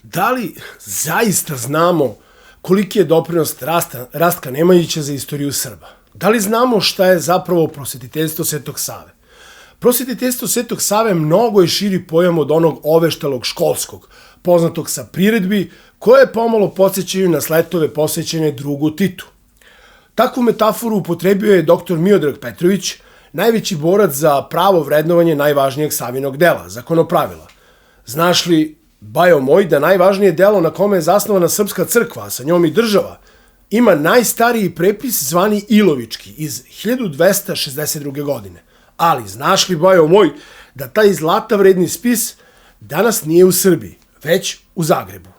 Da li zaista znamo koliki je doprinos Rastka Nemanjića za istoriju Srba? Da li znamo šta je zapravo prosvetiteljstvo Svetog Save? Prosvetiteljstvo Svetog Save mnogo je širi pojam od onog oveštalog školskog, poznatog sa priredbi, koje pomalo podsjećaju na sletove posvećene drugu Titu. Takvu metaforu upotrebio je dr. Miodrag Petrović, najveći borac za pravo vrednovanje najvažnijeg Savinog dela, Zakonopravila. Znaš li, bajo moj, da najvažnije delo na kome je zasnovana srpska crkva, a sa njom i država, ima najstariji prepis zvani Ilovički iz 1262. godine. Ali znaš li, bajo moj, da taj zlata vredni spis danas nije u Srbiji, već u Zagrebu.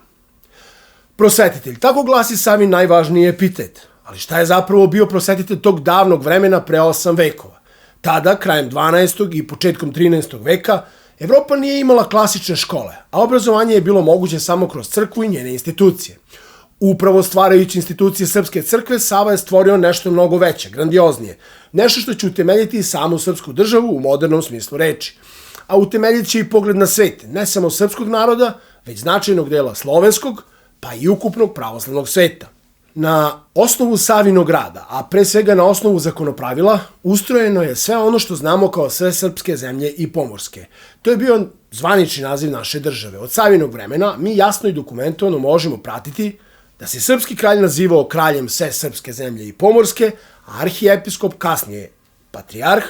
Prosvetitelj, tako glasi Savin najvažniji epitet. Ali šta je zapravo bio prosvetitelj tog davnog vremena pre 8 vekova? Tada, krajem 12. i početkom 13. veka, Evropa nije imala klasične škole, a obrazovanje je bilo moguće samo kroz crkvu i njene institucije. Upravo stvarajući institucije Srpske crkve, Sava je stvorio nešto mnogo veće, grandioznije, nešto što će utemeljiti samu srpsku državu u modernom smislu reči. A utemeljit će i pogled na svet, ne samo srpskog naroda, već značajnog dela slovenskog, pa i ukupnog pravoslavnog sveta. Na osnovu Savinog rada, a pre svega na osnovu Zakonopravila, ustrojeno je sve ono što znamo kao sve srpske zemlje i pomorske. To je bio zvanični naziv naše države. Od Savinog vremena mi jasno i dokumentovano možemo pratiti da se srpski kralj nazivao kraljem sve srpske zemlje i pomorske, a arhijepiskop, kasnije patrijarh,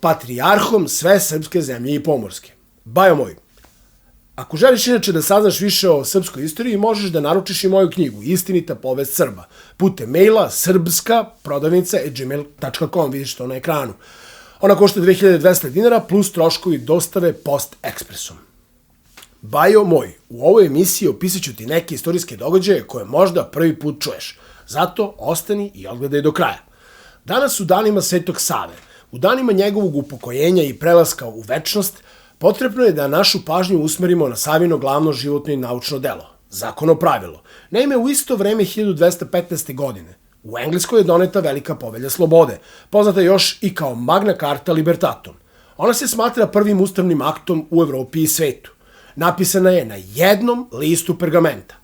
patrijarhom sve srpske zemlje i pomorske. Bajo moj, ako želiš inače da saznaš više o srpskoj istoriji, možeš da naručiš i moju knjigu Istinita povest Srba putem maila srbska.gmail.com, vidiš to na ekranu. Ona košta 2200 dinara plus troškovi dostave post ekspresom. Bajo moj, u ovoj emisiji opisat ću ti neke istorijske događaje koje možda prvi put čuješ. Zato ostani i odgledaj do kraja. Danas u danima Svetog Save, u danima njegovog upokojenja i prelaska u večnost, potrebno je da našu pažnju usmerimo na Savino glavno životno i naučno delo, Zakonopravilo. Naime, u isto vreme 1215. godine u Engleskoj je doneta Velika povelja slobode, poznata još i kao Magna Carta Libertatum. Ona se smatra prvim ustavnim aktom u Evropi i svetu. Napisana je na jednom listu pergamenta.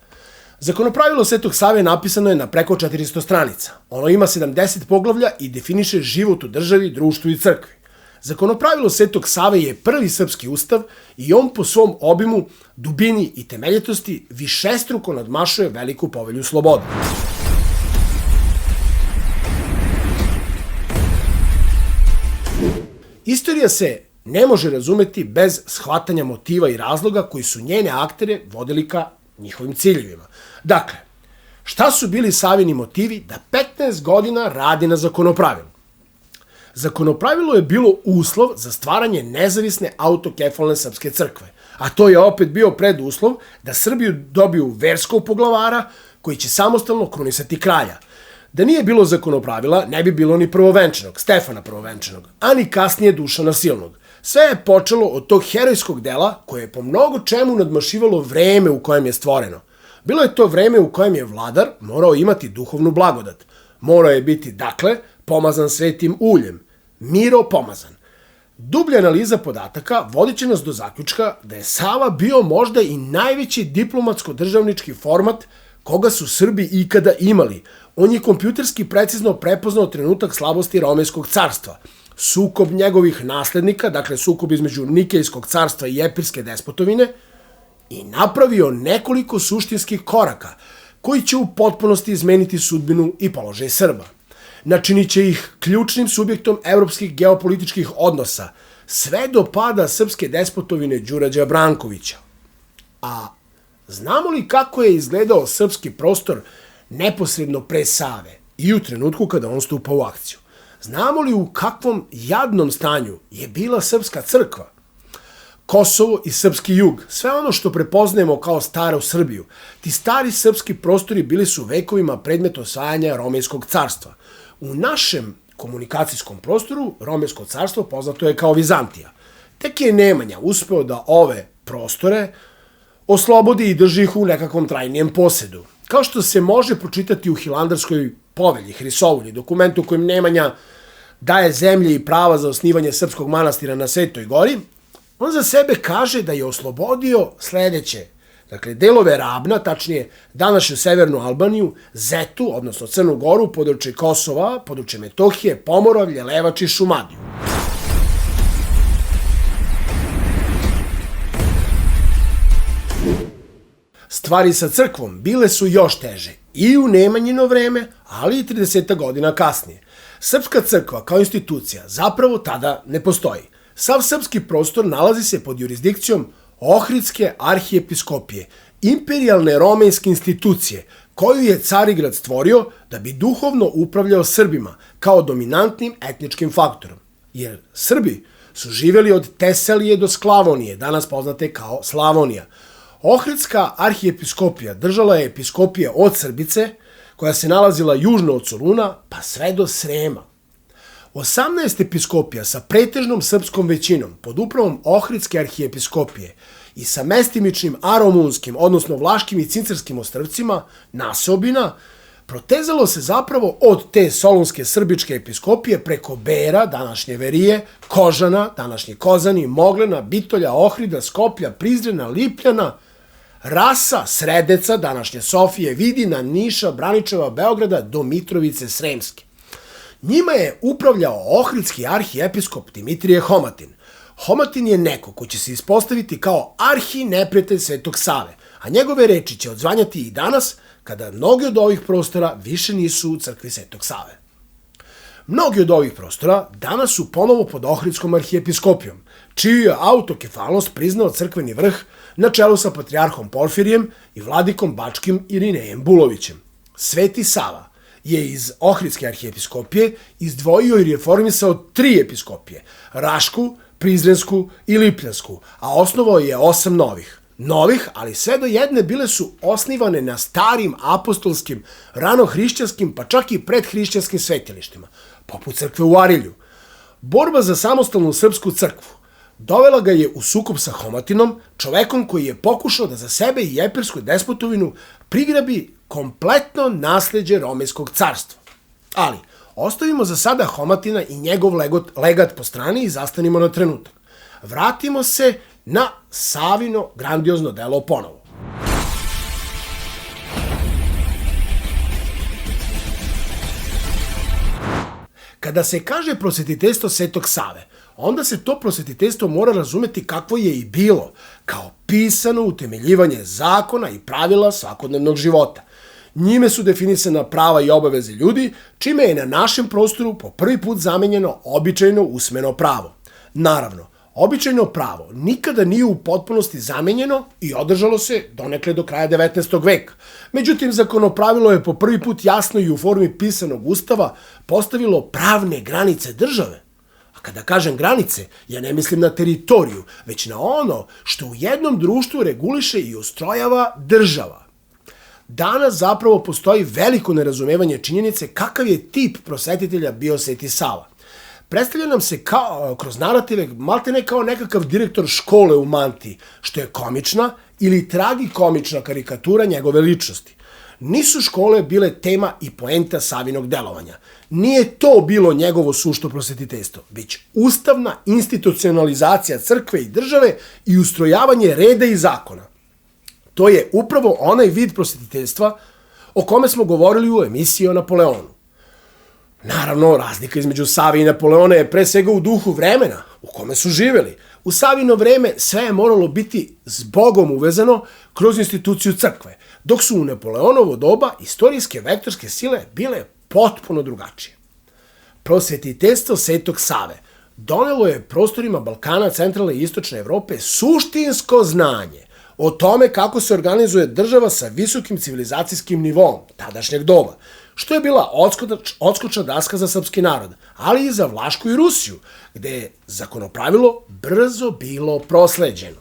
Zakonopravilo Svetog Save napisano je na preko 400 stranica. Ono ima 70 poglavlja i definiše život u državi, društvu i crkvi. Zakonopravilo Svetog Save je prvi srpski ustav i on po svom obimu, dubini i temeljitosti višestruko nadmašuje Veliku povelju slobode. Istorija se ne može razumeti bez shvatanja motiva i razloga koji su njene aktere vodili ka njihovim ciljevima. Dakle, šta su bili Savini motivi da 15 godina radi na Zakonopravilu? Zakonopravilo je bilo uslov za stvaranje nezavisne autokefalne srpske crkve, a to je opet bio preduslov da Srbiju dobiju verskog poglavara koji će samostalno krunisati kralja. Da nije bilo Zakonopravila, ne bi bilo ni prvovenčanog, Stefana prvovenčanog, a ni kasnije Dušana Silnog. Sve je počelo od tog herojskog dela koje je po mnogo čemu nadmašivalo vreme u kojem je stvoreno. Bilo je to vreme u kojem je vladar morao imati duhovnu blagodat. Morao je biti, dakle, pomazan svetim uljem, miro pomazan. Dublja analiza podataka vodit će nas do zaključka da je Sava bio možda i najveći diplomatsko-državnički format koga su Srbi ikada imali. On je kompjuterski precizno prepoznao trenutak slabosti Romejskog carstva, sukob njegovih naslednika, dakle sukob između Nikejskog carstva i Epirske despotovine, i napravio nekoliko suštinskih koraka koji će u potpunosti izmeniti sudbinu i položaj Srba. Načinit će ih ključnim subjektom evropskih geopolitičkih odnosa, sve do pada srpske despotovine Đurađa Brankovića. A znamo li kako je izgledao srpski prostor neposredno pre Save i u trenutku kada on stupa u akciju? Znamo li u kakvom jadnom stanju je bila srpska crkva? Kosovo i srpski jug, sve ono što prepoznajemo kao staru Srbiju, ti stari srpski prostori bili su vekovima predmet osvajanja Romejskog carstva. U našem komunikacijskom prostoru Romejsko carstvo poznato je kao Vizantija. Tek je Nemanja uspeo da ove prostore oslobodi i drži ih u nekakvom trajnijem posedu. Kao što se može pročitati u Hilandarskoj povelji, Hrisovulji, dokumentu kojim Nemanja daje zemlje i prava za osnivanje srpskog manastira na Svetoj gori, on za sebe kaže da je oslobodio sledeće Dakle, delove Rabna, tačnije današnju severnu Albaniju, Zetu, odnosno Crnu Goru, područje Kosova, područje Metohije, Pomoravlje, Levač i Šumadiju. Stvari sa crkvom bile su još teže i u Nemanjino vreme, ali i 30 godina kasnije. Srpska crkva kao institucija zapravo tada ne postoji. Sav srpski prostor nalazi se pod jurisdikcijom Ohridske arhijepiskopije, imperijalne romenske institucije, koju je Carigrad stvorio da bi duhovno upravljao Srbima kao dominantnim etničkim faktorom. Jer Srbi su živjeli od Tesalije do Sklavonije, danas poznate kao Slavonija. Ohridska arhijepiskopija držala je episkopije od Srbice, koja se nalazila južno od Soluna, pa sve do Srema. 18 episkopija sa pretežnom srpskom većinom pod upravom Ohridske arhijepiskopije i sa mestimičnim aromunskim, odnosno vlaškim i cincarskim ostrvcima, naseobina, protezalo se zapravo od te solunske srbičke episkopije preko Bera, današnje Verije, Kožana, današnje Kozani, Moglena, Bitolja, Ohrida, Skoplja, Prizrena, Lipljana, Rasa, Sredeca, današnje Sofije, Vidina, Niša, Braničeva, Beograda, do Mitrovice Sremske. Njima je upravljao ohridski arhijepiskop Dimitrije Homatin. Homatin je neko ko će se ispostaviti kao arhineprijatelj Svetog Save, a njegove reči će odzvanjati i danas kada mnogi od ovih prostora više nisu u crkvi Svetog Save. Mnogi od ovih prostora danas su ponovo pod Ohridskom arhijepiskopijom, čiju je autokefalnost priznao crkveni vrh na čelu sa patrijarhom Porfirijem i vladikom Bačkim Irinejem Bulovićem. Sveti Sava je iz Ohridske arhijepiskopije izdvojio i reformisao 3 episkopije, Rašku, Prizrensku i Lipljansku, a osnovao je 8 novih. Novih, ali sve do jedne bile su osnivane na starim apostolskim, ranohrišćanskim, pa čak i predhrišćanskim svetilištima, poput crkve u Arilju. Borba za samostalnu srpsku crkvu dovela ga je u sukob sa Homatinom, čovekom koji je pokušao da za sebe i epirsku despotovinu prigrabi kompletno nasleđe Romejskog carstva. Ali, ostavimo za sada Homatina i njegov legat po strani i zastanimo na trenutak. Vratimo se na Savino grandiozno delo ponovo. Kada se kaže prosvetiteljstvo Svetog Save, onda se to prosvetiteljstvo mora razumeti kakvo je i bilo, kao pisano utemeljivanje zakona i pravila svakodnevnog života. Njime su definisana prava i obaveze ljudi, čime je na našem prostoru po prvi put zamenjeno običajno usmeno pravo. Naravno, običajno pravo nikada nije u potpunosti zamenjeno i održalo se donekle do kraja 19. veka. Međutim, zakonopravilo je po prvi put jasno i u formi pisanog ustava postavilo pravne granice države. A kada kažem granice, ja ne mislim na teritoriju, već na ono što u jednom društvu reguliše i ustrojava država. Danas zapravo postoji veliko nerazumevanje činjenice kakav je tip prosvetitelja bio Sveti Sava. Predstavlja nam se kroz narative maltene kao nekakav direktor škole u mantiji, što je komična ili tragikomična karikatura njegove ličnosti. Nisu škole bile tema i poenta Savinog delovanja. Nije to bilo njegovo sušto prosvetiteljstvo, već ustavna institucionalizacija crkve i države i ustrojavanje reda i zakona. To je upravo onaj vid prosvetiteljstva o kome smo govorili u emisiji o Napoleonu. Naravno, razlika između Save i Napoleona je pre svega u duhu vremena u kome su živeli. U Savino vreme sve je moralo biti s Bogom uvezano kroz instituciju crkve, dok su u Napoleonovo doba istorijske vektorske sile bile potpuno drugačije. Prosvetiteljstvo Svetog Save donelo je prostorima Balkana, centralne i istočne Evrope suštinsko znanje o tome kako se organizuje država sa visokim civilizacijskim nivom tadašnjeg doba, što je bila odskočna daska za srpski narod, ali i za Vlašku i Rusiju, gde je zakonopravilo brzo bilo prosleđeno.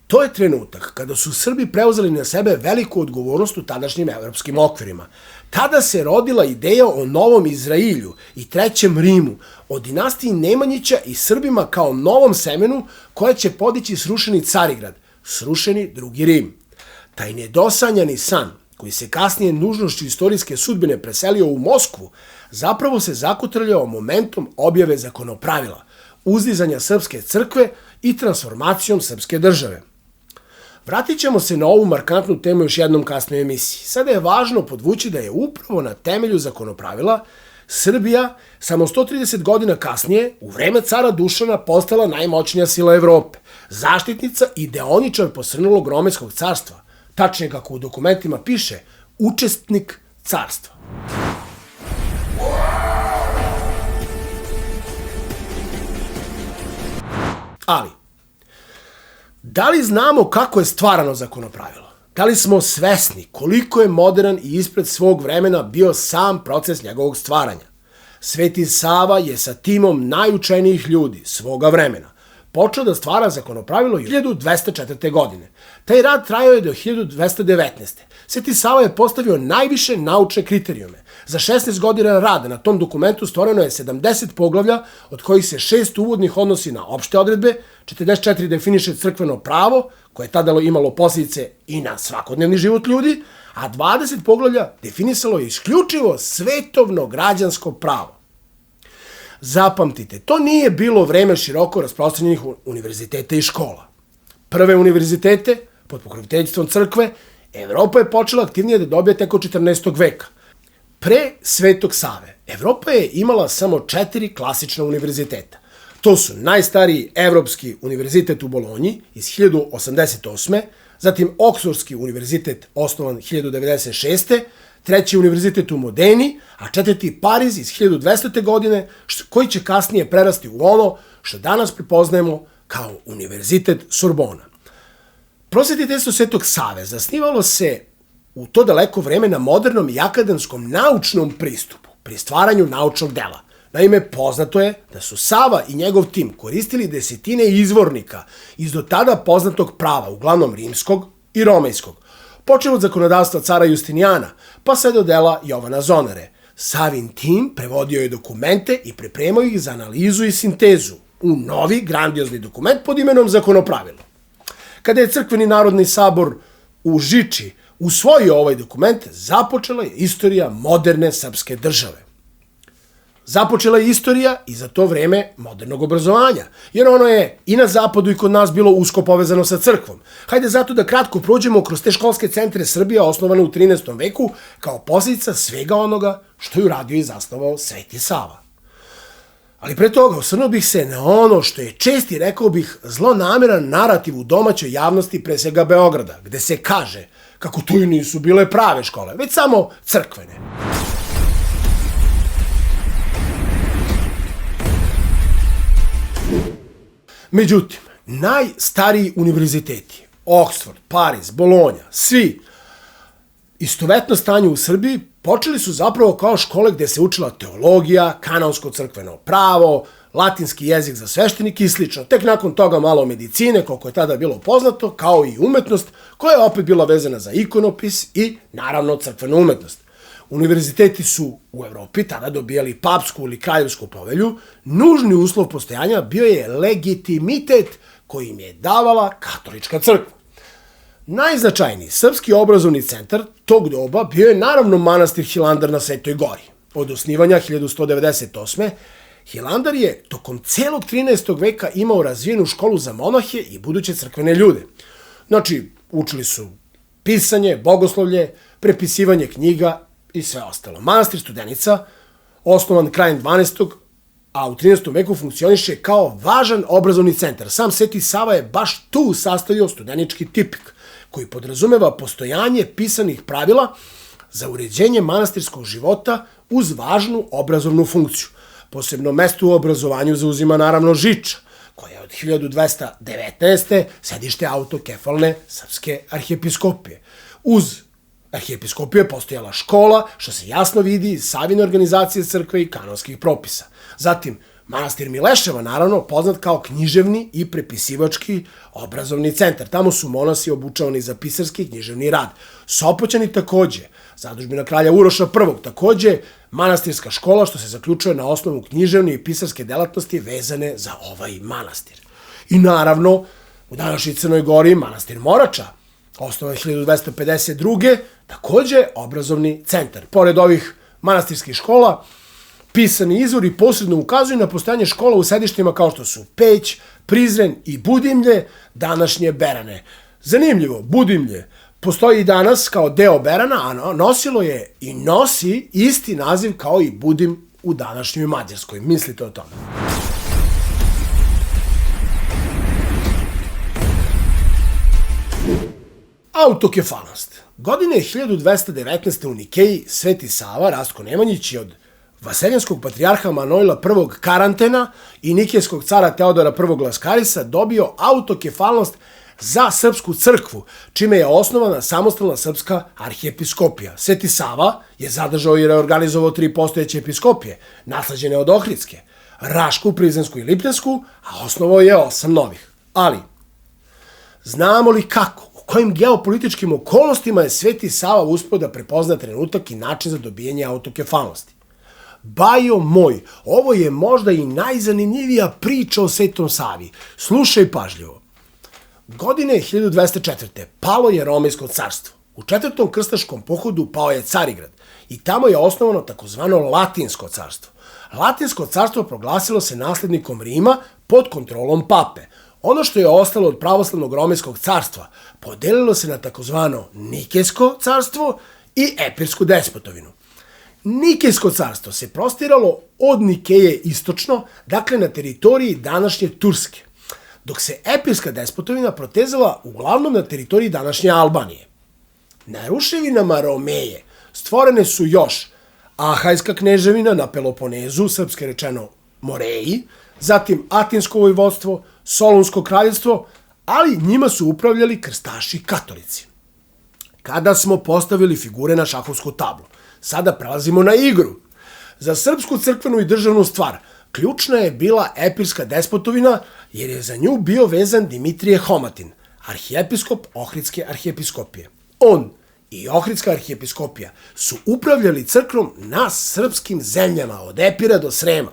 To je trenutak kada su Srbi preuzeli na sebe veliku odgovornost u tadašnjim evropskim okvirima. Tada se rodila ideja o novom Izrailju i trećem Rimu, o dinastiji Nemanjića i Srbima kao novom semenu koja će podići srušeni Carigrad, srušeni drugi Rim. Taj nedosanjani san, koji se kasnije nužnošću istorijske sudbine preselio u Moskvu, zapravo se zakotrljao momentom objave zakonopravila, uzdizanja srpske crkve i transformacijom srpske države. Vratit ćemo se na ovu markantnu temu još jednom kasnoj emisiji. Sada je važno podvući da je upravo na temelju zakonopravila Srbija samo 130 godina kasnije, u vreme cara Dušana, postala najmoćnija sila Evrope, zaštitnica i deoničar posrnulog Romejskog carstva, tačnije kako u dokumentima piše, učesnik carstva. Ali, da li znamo kako je stvarano zakonopravilo? Da li smo svesni koliko je modern i ispred svog vremena bio sam proces njegovog stvaranja? Sveti Sava je sa timom najučenijih ljudi svoga vremena počeo da stvara zakonopravilo 1204. godine. Taj rad trajao je do 1219. Sveti Sava je postavio najviše naučne kriterijume. Za 16 godina rada na tom dokumentu stvoreno je 70 poglavlja, od kojih se 6 uvodnih odnosi na opšte odredbe, 44 definiše crkveno pravo, koje je tada imalo posljedice i na svakodnevni život ljudi, a 20 poglavlja definisalo je isključivo svetovno građansko pravo. Zapamtite, to nije bilo vreme široko rasprostranjenih univerziteta i škola. Prve univerzitete, pod pokroviteljstvom crkve, Evropa je počela aktivnije da dobije tek od 14. veka. Pre Svetog Save, Evropa je imala samo 4 klasična univerziteta. To su najstariji Evropski univerzitet u Bolonji iz 1088. Zatim Oksfordski univerzitet osnovan 1096. Treći univerzitet u Modeni, a četvrti Pariz iz 1200. godine, koji će kasnije prerasti u ono što danas prepoznajemo kao Univerzitet Sorbona. Prosvetiteljstvo Svetog Save zasnivalo se u to daleko vreme na modernom i akademskom naučnom pristupu pri stvaranju naučnog dela. Naime, poznato je da su Sava i njegov tim koristili desetine izvornika iz do tada poznatog prava, uglavnom rimskog i romejskog, počeo od zakonodavstva cara Justinijana, pa sve do dela Jovana Zonare. Savin tim prevodio je dokumente i pripremao ih za analizu i sintezu u novi grandiozni dokument pod imenom Zakonopravilo. Kada je Crkveni narodni sabor u Žiči usvojio ovaj dokument, započela je istorija moderne srpske države. Započela je istorija i za to vreme modernog obrazovanja, jer ono je i na zapadu i kod nas bilo usko povezano sa crkvom. Hajde zato da kratko prođemo kroz te školske centre Srbije osnovane u 13. veku kao posljedica svega onoga što je uradio i zasnovao Sveti Sava. Ali pre toga osvrnuo bih se na ono što je česti, rekao bih, zlonameran narativ u domaćoj javnosti, pre svega Beograda, gde se kaže kako tu i nisu bile prave škole, već samo crkvene. Međutim, najstariji univerziteti, Oksford, Pariz, Bolonja, svi, istovetno stanje u Srbiji, počeli su zapravo kao škole gde se učila teologija, kanonsko crkveno pravo, latinski jezik za sveštenike i sl. Tek nakon toga malo medicine, koliko je tada bilo poznato, kao i umetnost, koja je opet bila vezana za ikonopis i, naravno, crkvenu umetnost. Univerziteti su u Evropi tada dobijali papsku ili kraljevsku povelju, nužni uslov postojanja bio je legitimitet koji im je davala katolička crkva. Najznačajniji srpski obrazovni centar tog doba bio je naravno manastir Hilandar na Svetoj gori. Od osnivanja 1198. Hilandar je tokom celog 13. veka imao razvijenu školu za monahe i buduće crkvene ljude. Znači, učili su pisanje, bogoslovlje, prepisivanje knjiga i sve ostalo. Manastir Studenica, osnovan krajem 12. a u 13. veku funkcioniše kao važan obrazovni centar. Sam Sveti Sava je baš tu sastavio studenički tipik, koji podrazumeva postojanje pisanih pravila za uređenje manastirskog života uz važnu obrazovnu funkciju. Posebno mesto u obrazovanju zauzima naravno Žiča, koja je od 1219. sedište autokefalne srpske arhijepiskopije. Uz arhijepiskopije postojala škola, što se jasno vidi iz Savine organizacije crkve i kanonskih propisa. Zatim, manastir Mileševa, naravno, poznat kao književni i prepisivački obrazovni centar. Tamo su monasi obučavani za pisarski i književni rad. Sopoćani takođe, zadužbina kralja Uroša I, takođe manastirska škola, što se zaključuje na osnovu književne i pisarske delatnosti vezane za ovaj manastir. I naravno, u današnjoj Crnoj Gori manastir Morača, osnovan 1252. takođe obrazovni centar. Pored ovih manastirskih škola, pisani izvori posredno ukazuju na postojanje škola u sedištima kao što su Peć, Prizren i Budimlje, današnje Berane. Zanimljivo, Budimlje postoji i danas kao deo Berana, a nosilo je i nosi isti naziv kao i Budim u današnjoj Mađarskoj. Mislite o tome. Autokefalnost. Godine 1219. u Nikeji Sveti Sava, Rastko Nemanjić, je od vaseljanskog patrijarha Manojla I. Karantena i nikejskog cara Teodora I. Laskarisa dobio autokefalnost za srpsku crkvu, čime je osnovana samostalna srpska arhijepiskopija. Sveti Sava je zadržao i reorganizovao 3 postojeće episkopije, nasleđene od Ohridske, Rašku, Prizrensku i Lipljensku, a osnovao je 8 novih. Ali, znamo li kako, u kojim geopolitičkim okolnostima je Sveti Sava uspeo da prepozna trenutak i način za dobijanje autokefalnosti? Bajo moj, ovo je možda i najzanimljivija priča o Svetom Savi. Slušaj pažljivo. Godine 1204. palo je Romejsko carstvo. U 4. krstaškom pohodu pao je Carigrad i tamo je osnovano takozvano Latinsko carstvo. Latinsko carstvo proglasilo se naslednikom Rima pod kontrolom pape. Ono što je ostalo od pravoslavnog Romejskog carstva podelilo se na takozvano Nikejsko carstvo i Epirsku despotovinu. Nikejsko carstvo se prostiralo od Nikeje istočno, dakle na teritoriji današnje Turske, dok se Epirska despotovina protezala uglavnom na teritoriji današnje Albanije. Na ruševinama Romeje stvorene su još Ahajska kneževina na Peloponezu, srpske rečeno Moreji, zatim Atinsko vojvodstvo, Solunsko kraljevstvo, ali njima su upravljali krstaši katolici. Kada smo postavili figure na šahovsku tablu, sada prelazimo na igru. Za srpsku crkvenu i državnu stvar ključna je bila Epirska despotovina, jer je za nju bio vezan Dimitrije Homatin, arhijepiskop Ohridske arhijepiskopije. On i Ohridska arhijepiskopija su upravljali crkvom na srpskim zemljama od Epira do Srema.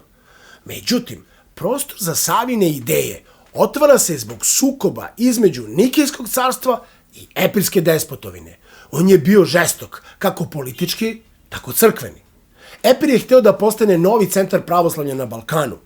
Međutim, prostor za Savine ideje otvara se zbog sukoba između Nikejskog carstva i Epirske despotovine. On je bio žestok, kako politički, tako crkveni. Epir je hteo da postane novi centar pravoslavlja na Balkanu.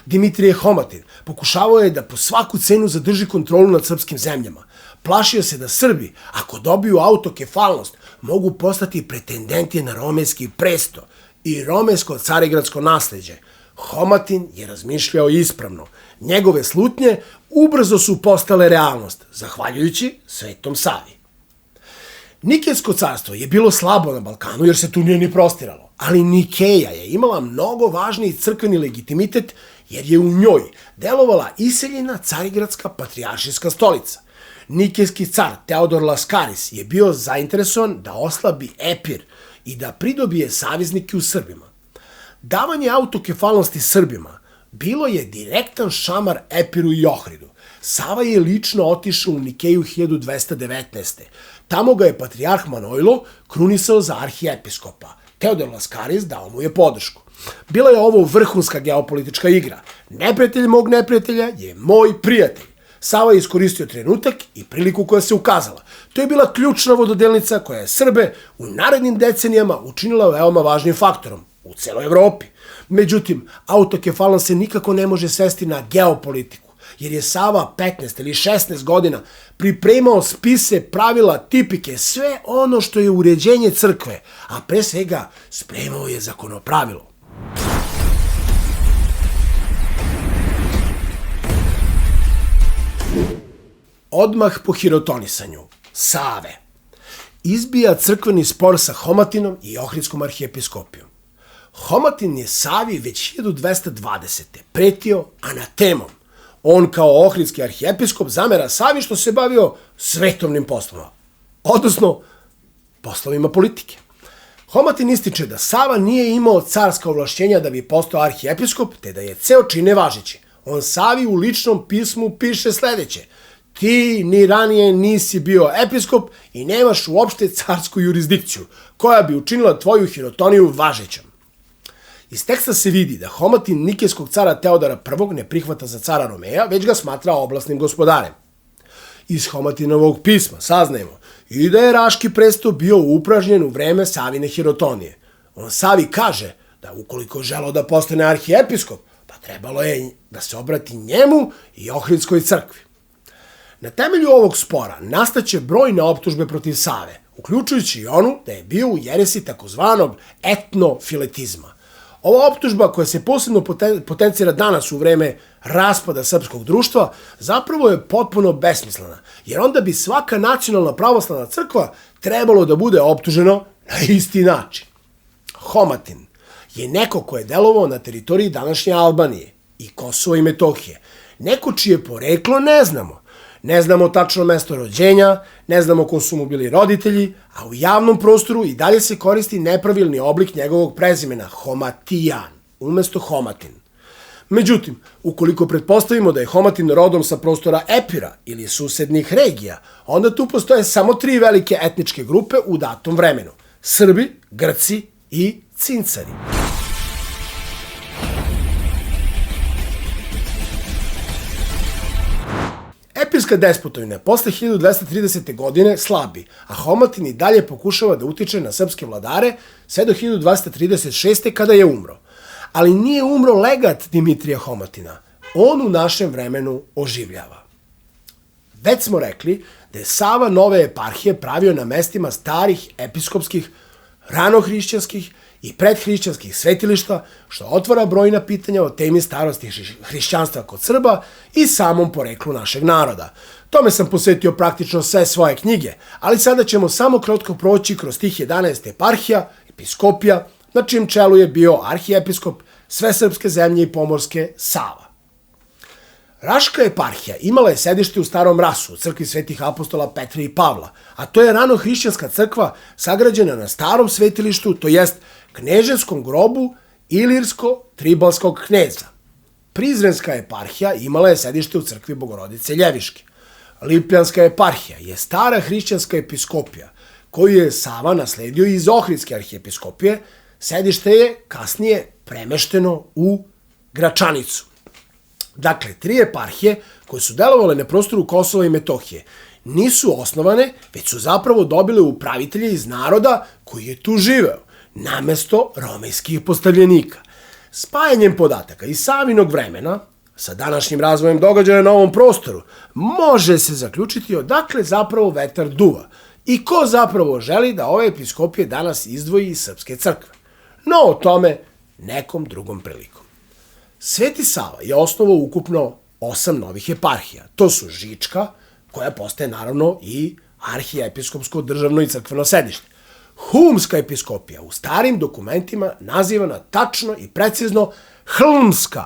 Dimitrije Homatin pokušavao je da po svaku cenu zadrži kontrolu nad srpskim zemljama. Plašio se da Srbi, ako dobiju autokefalnost, mogu postati pretendenti na romejski presto i romejsko carigradsko nasleđe. Homatin je razmišljao ispravno. Njegove slutnje ubrzo su postale realnost, zahvaljujući Svetom Savi. Nikejsko carstvo je bilo slabo na Balkanu jer se tu nije ni prostiralo, ali Nikeja je imala mnogo važniji crkveni legitimitet jer je u njoj delovala iseljena carigradska patrijaršijska stolica. Nikejski car Teodor Laskaris je bio zainteresovan da oslabi Epir i da pridobije saveznike u Srbima. Davanje autokefalnosti Srbima bilo je direktan šamar Epiru i Ohridu. Sava je lično otišao u Nikeju 1219. Tamo ga je patrijarh Manojlo krunisao za arhijepiskopa. Teodor Laskaris dao mu je podršku. Bila je ovo vrhunska geopolitička igra. Neprijatelj mog neprijatelja je moj prijatelj. Sava je iskoristio trenutak i priliku koja se ukazala. To je bila ključna vododelnica koja je Srbe u narednim decenijama učinila veoma važnim faktorom u celoj Evropi. Međutim, autokefalnost se nikako ne može svesti na geopolitiku, jer je Sava 15 ili 16 godina pripremao spise, pravila, tipike, sve ono što je uređenje crkve, a pre svega spremao je zakonopravilo. Odmah po hirotonisanju Save izbija crkveni spor sa Homatinom i Ohridskom arhijepiskopijom. Homatin je Savi već 1220. pretio anatemom. On kao ohridski arhijepiskop zamera Savi što se bavio svetovnim poslovima, odnosno poslovima politike. Homatin ističe da Sava nije imao carska ovlašćenja da bi postao arhijepiskop, te da je ceo čin nevažeći. On Savi u ličnom pismu piše sledeće: ti ni ranije nisi bio episkop i nemaš uopšte carsku jurisdikciju, koja bi učinila tvoju hirotoniju važećom. Iz teksta se vidi da Homatin nikejskog cara Teodora I ne prihvata za cara Romeja, već ga smatra oblasnim gospodarem. Iz Homatinovog pisma saznajemo i da je Raški presto bio upražnjen u vreme Savine hirotonije. On Savi kaže da ukoliko želeo da postane arhijepiskop, pa trebalo je da se obrati njemu i Ohridskoj crkvi. Na temelju ovog spora nastaće brojne optužbe protiv Save, uključujući i onu da je bio u jeresi takozvanog etnofiletizma. Ova optužba, koja se posebno potencira danas u vreme raspada srpskog društva, zapravo je potpuno besmislena, jer onda bi svaka nacionalna pravoslavna crkva trebalo da bude optuženo na isti način. Homatin je neko ko je delovao na teritoriji današnje Albanije i Kosova i Metohije. Neko čije poreklo ne znamo. Ne znamo tačno mesto rođenja, ne znamo ko su mu bili roditelji, a u javnom prostoru i dalje se koristi nepravilni oblik njegovog prezimena, Homatijan, umesto Homatin. Međutim, ukoliko pretpostavimo da je Homatin rodom sa prostora Epira ili susednih regija, onda tu postoje samo 3 velike etničke grupe u datom vremenu: Srbi, Grci i Cincari. Epirska despotovina posle 1230. godine slabi, a Homatin i dalje pokušava da utiče na srpske vladare sve do 1236. kada je umro. Ali nije umro legat Dimitrija Homatina. On u našem vremenu oživljava. Već smo rekli da je Sava nove eparhije pravio na mestima starih episkopskih, ranohrišćanskih i predhrišćanskih svetilišta, što otvara brojna pitanja o temi starosti hrišćanstva kod Srba i samom poreklu našeg naroda. Tome sam posvetio praktično sve svoje knjige, ali sada ćemo samo kratko proći kroz tih 11 eparhija, episkopija, na čijem čelu je bio arhijepiskop sve srpske zemlje i pomorske Sava. Raška eparhija imala je sedište u Starom Rasu, u crkvi svetih apostola Petra i Pavla, a to je ranohrišćanska crkva sagrađena na starom svetilištu, to jest kneževskom grobu Ilirsko-Tribalskog kneza. Prizrenska eparhija imala je sedište u crkvi Bogorodice Ljeviške. Lipljanska eparhija je stara hrišćanska episkopija, koju je Sava nasledio iz Ohridske arhijepiskopije. Sedište je kasnije premešteno u Gračanicu. Dakle, 3 eparhije koje su delovale na prostoru Kosova i Metohije nisu osnovane, već su zapravo dobile upravitelje iz naroda koji je tu živeo, namesto romejskih postavljenika. Spajanjem podataka iz Savinog vremena sa današnjim razvojem događaja na ovom prostoru može se zaključiti odakle zapravo vetar duva i ko zapravo želi da ove episkopije danas izdvoji iz srpske crkve. No o tome nekom drugom prilikom. Sveti Sava je osnovao ukupno 8 novih eparhija. To su Žička, koja postaje naravno i arhijepiskopsko državno i crkveno sedište. Humska episkopija, u starim dokumentima nazivana tačno i precizno Hlmska.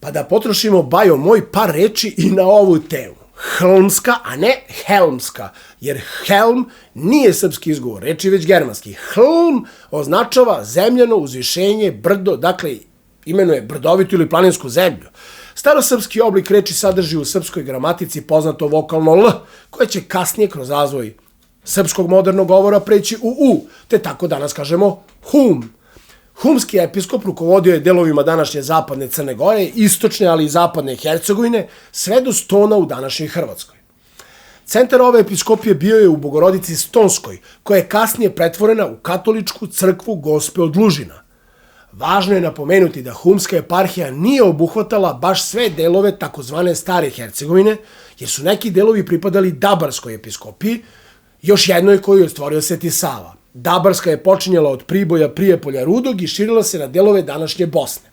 Pa da potrošimo, Bajo moj, par reči i na ovu temu. Hlmska, a ne Helmska, jer Helm nije srpski izgovor reči, već germanski. Hlm označava zemljano uzvišenje, brdo, dakle imenuje brdovitu ili planinsku zemlju. Starosrpski oblik reči sadrži u srpskoj gramatici poznato vokalno L, koje će kasnije kroz razvoj srpskog modernog govora preći u U, te tako danas kažemo Hum. Humski episkop rukovodio je delovima današnje zapadne Crne Gore, istočne, ali i zapadne Hercegovine, sve do Stona u današnjoj Hrvatskoj. Centar ove episkopije bio je u Bogorodici Stonskoj, koja je kasnije pretvorena u katoličku crkvu Gospe od Lužina. Važno je napomenuti da Humska eparhija nije obuhvatala baš sve delove takozvane Stare Hercegovine, jer su neki delovi pripadali Dabarskoj episkopiji, još jednoj koju je stvorio Sveti Sava. Dabarska je počinjala od Priboja, Prijepolja, Rudog i širila se na delove današnje Bosne.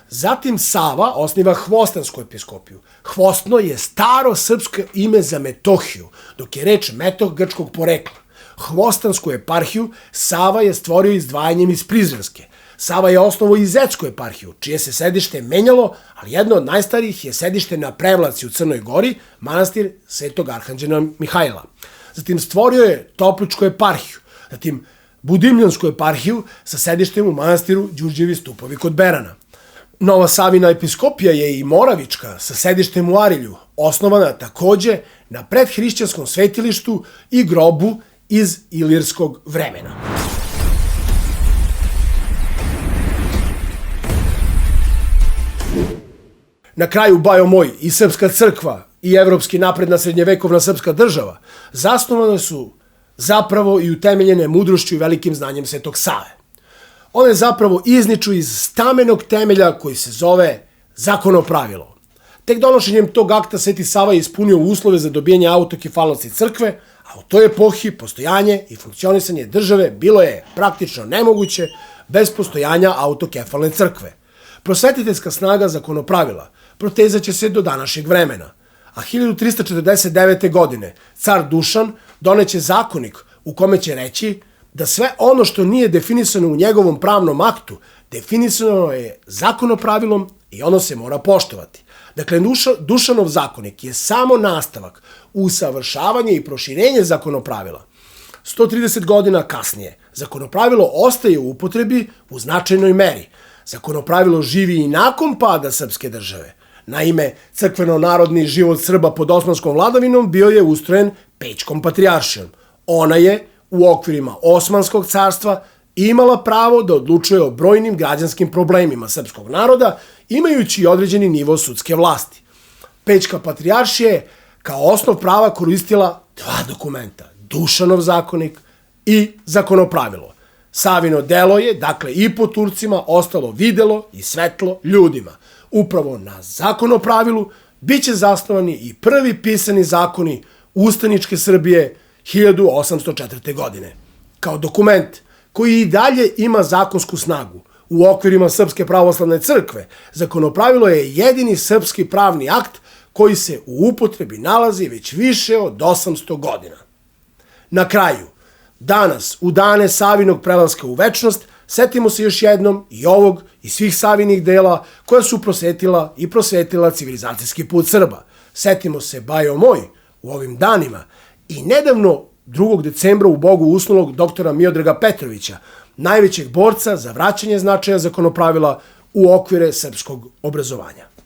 Zatim Sava osniva Hvostansku episkopiju. Hvostno je staro srpsko ime za Metohiju, dok je reč Metoh grčkog porekla. Hvostansku eparhiju Sava je stvorio izdvajanjem iz Prizrenske. Sava je osnovao i Zetsku eparhiju, čije se sedište menjalo, ali jedno od najstarijih je sedište na Prevlaci u Crnoj Gori, manastir Svetog Arhanđela Mihajla. Zatim stvorio je Topličku eparhiju, zatim Budimljansku eparhiju sa sedištem u manastiru Đurđevi stupovi kod Berana. Nova Savina episkopija je i Moravička sa sedištem u Arilju, osnovana takođe na predhrišćanskom svetilištu i grobu iz ilirskog vremena. Na kraju, Bajo moj, i srpska crkva i evropski napredna srednjevekovna srpska država zasnovane su zapravo i utemeljene mudrošću i velikim znanjem Svetog Save. One zapravo izniču iz stamenog temelja koji se zove zakonopravilo. Tek donošenjem tog akta Sveti Sava je ispunio uslove za dobijanje autokefalnosti crkve, a u toj epohi postojanje i funkcionisanje države bilo je praktično nemoguće bez postojanja autokefalne crkve. Prosvetiteljska snaga zakonopravila protezaće se do današnjeg vremena, a 1349. godine car Dušan doneće zakonik u kome će reći da sve ono što nije definisano u njegovom pravnom aktu definisano je zakonopravilom i ono se mora poštovati. Dakle, Dušanov zakonik je samo nastavak, usavršavanje i proširenje zakonopravila. 130 godina kasnije, zakonopravilo ostaje u upotrebi u značajnoj meri. Zakonopravilo živi i nakon pada srpske države. Naime, crkveno-narodni život Srba pod osmanskom vladavinom bio je ustrojen Pećkom patrijaršijom. Ona je, u okvirima Osmanskog carstva, imala pravo da odlučuje o brojnim građanskim problemima srpskog naroda, imajući određeni nivo sudske vlasti. Pećka patrijaršija je kao osnov prava koristila dva dokumenta, Dušanov zakonik i zakonopravilo. Savino delo je, dakle i po Turcima, ostalo videlo i svetlo ljudima. Upravo na zakonopravilu biće zasnovani i prvi pisani zakoni ustaničke Srbije 1804. godine. Kao dokument koji i dalje ima zakonsku snagu u okvirima Srpske pravoslavne crkve, zakonopravilo je jedini srpski pravni akt koji se u upotrebi nalazi već više od 800 godina. Na kraju, danas, u dane Savinog prelaska u večnost, setimo se još jednom i ovog i svih Savinih dela koja su prosvetila civilizacijski put Srba. Setimo se, bajo moj, u ovim danima i nedavno 2. decembra u Bogu usnulog doktora Miodraga Petrovića, najvećeg borca za vraćanje značaja zakonopravila u okvire srpskog obrazovanja.